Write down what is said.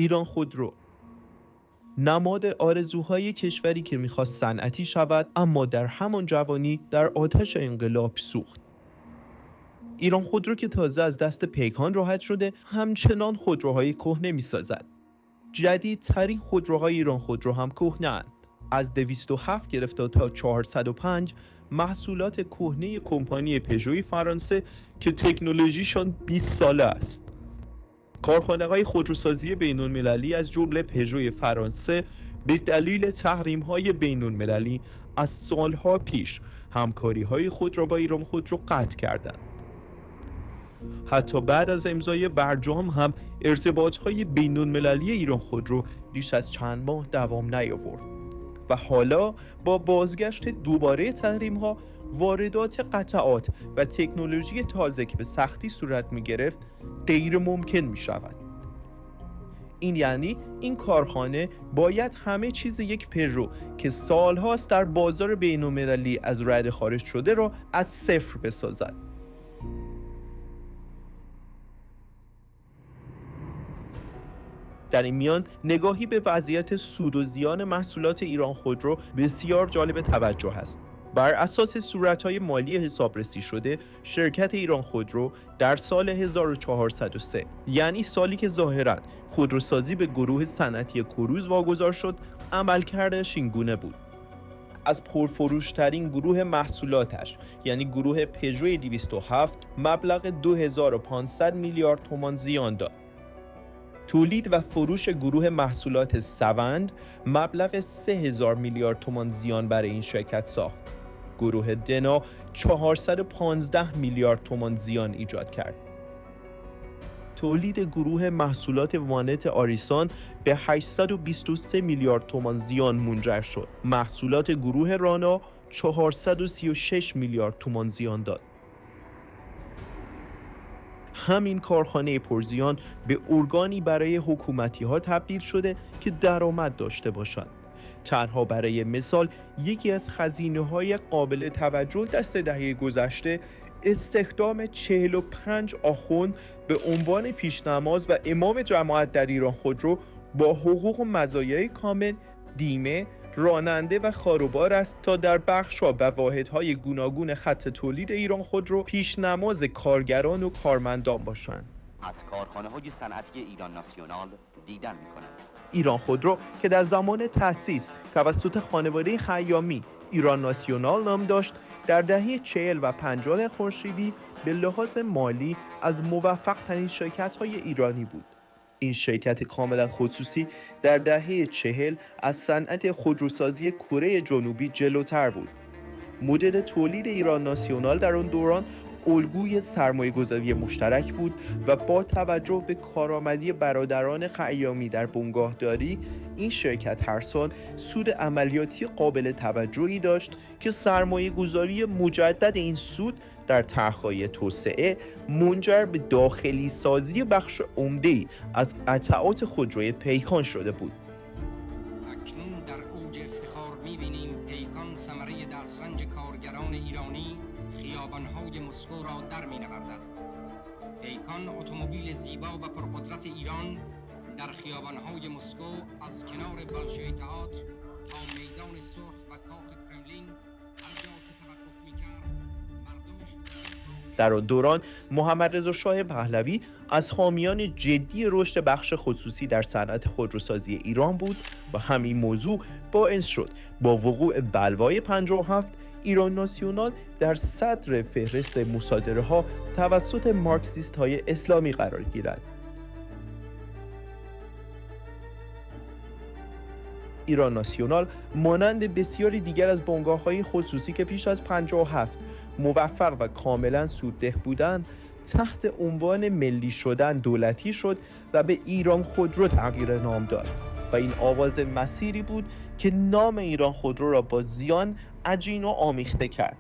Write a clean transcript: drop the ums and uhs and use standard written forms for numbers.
ایران خودرو نماد آرزوهای کشوری که میخواست صنعتی شود، اما در همان جوانی در آتش انقلاب سوخت. ایران خودرو که تازه از دست پیکان راحت شده، همچنان خودروهای کهنه میسازد. جدیدترین خودروهای ایران خودرو هم کهنه‌اند. از 207 گرفته تا 405 محصولات کهنه کمپانی پژوی فرانسه که تکنولوژیشان 20 ساله است. کارخانه‌های خودروسازی بین‌المللی از جمله پژوی فرانسه به دلیل تحریم‌های بین‌المللی از سالها پیش همکاری‌های خود را با ایران خودرو قطع کردند. حتی بعد از امضای برجام هم ارتباط‌های بین‌المللی ایران خودرو بیش از چند ماه دوام نیاورد و حالا با بازگشت دوباره تحریم‌ها، واردات قطعات و تکنولوژی تازه که به سختی صورت می‌گرفت غیر ممکن می‌شود. این یعنی این کارخانه باید همه چیز یک پژو که سالهاست در بازار بین‌المللی از رده خارج شده را از صفر بسازد. در این میان نگاهی به وضعیت سود و زیان محصولات ایران خودرو بسیار جالب توجه است. بر اساس صورت‌های مالی حسابرسی شده، شرکت ایران خودرو در سال 1403 یعنی سالی که ظاهراً خودروسازی به گروه صنعتی کروز واگذار شد، عملکردش این گونه بود: از پرفروش‌ترین گروه محصولاتش یعنی گروه پژو 207 مبلغ 2500 میلیارد تومان زیان داد. تولید و فروش گروه محصولات سوند مبلغ 3000 میلیارد تومان زیان برای این شرکت ساخت. گروه دنا 415 میلیارد تومان زیان ایجاد کرد. تولید گروه محصولات وانت آریسان به 823 میلیارد تومان زیان منجر شد. محصولات گروه رانا 436 میلیارد تومان زیان داد. همین کارخانه پرزیان به ارگانی برای حکومتی‌ها تبدیل شده که درآمد داشته باشند. تنها برای مثال یکی از خزینه‌های قابل توجه در 3 دهه گذشته استخدام 45 آخوند به عنوان پیشنماز و امام جماعت در ایران خودرو با حقوق و مزایای کامل، بیمه، راننده و خاروبار است تا در بخش‌ها و واحدهای گوناگون خط تولید ایران خودرو پیشنماز کارگران و کارمندان باشند. از کارخانه‌های صنعتی ایران ناسیونال دیدن می‌کنند. ایران خودرو که در زمان تأسیس توسط خانواده خیامی ایران ناسیونال نام داشت، در دهه 40 و 50 خورشیدی به لحاظ مالی از موفق‌ترین شرکت‌های ایرانی بود. این شرکت کاملا خصوصی در دهه 40 از صنعت خودروسازی کره جنوبی جلوتر بود. مدل تولید ایران ناسیونال در آن دوران الگوی سرمایه‌گذاری مشترک بود و با توجه به کارآمدی برادران خیامی در بنگاهداری، این شرکت هر سال سود عملیاتی قابل توجهی داشت که سرمایه‌گذاری مجدد این سود در طرح‌های توسعه منجر به داخلی سازی بخش عمده‌ای از قطعات خودروی پیکان شده بود. اکنون در اوج افتخار می‌بینیم پیکان ثمره دسترنج کارگران ایرانی خیابان‌های مسکو را در می‌نوردد. پیکان اتومبیل زیبا و پرقدرت ایران در خیابان‌های مسکو از کنار بالشوی تئاتر تا میدان سرخ و کاخ کرملین هر جا که توقف می‌کرد مردمش. در آن دوران محمد رضا شاه پهلوی از حامیان جدی رشد بخش خصوصی در صنعت خودروسازی ایران بود و همین موضوع باعث شد با وقوع بلوای 57 ایران ناسیونال در صدر فهرست مصادره‌ها توسط مارکسیست‌های اسلامی قرار گیرد. ایران ناسیونال مانند بسیاری دیگر از بنگاه‌های خصوصی که پیش از 57 موفق و کاملا سودده بودند، تحت عنوان ملی شدن دولتی شد و به ایران خودرو تغییر نام داد و این آغاز مسیری بود که نام ایران خودرو را با زیان عجین و آمیخته کرد.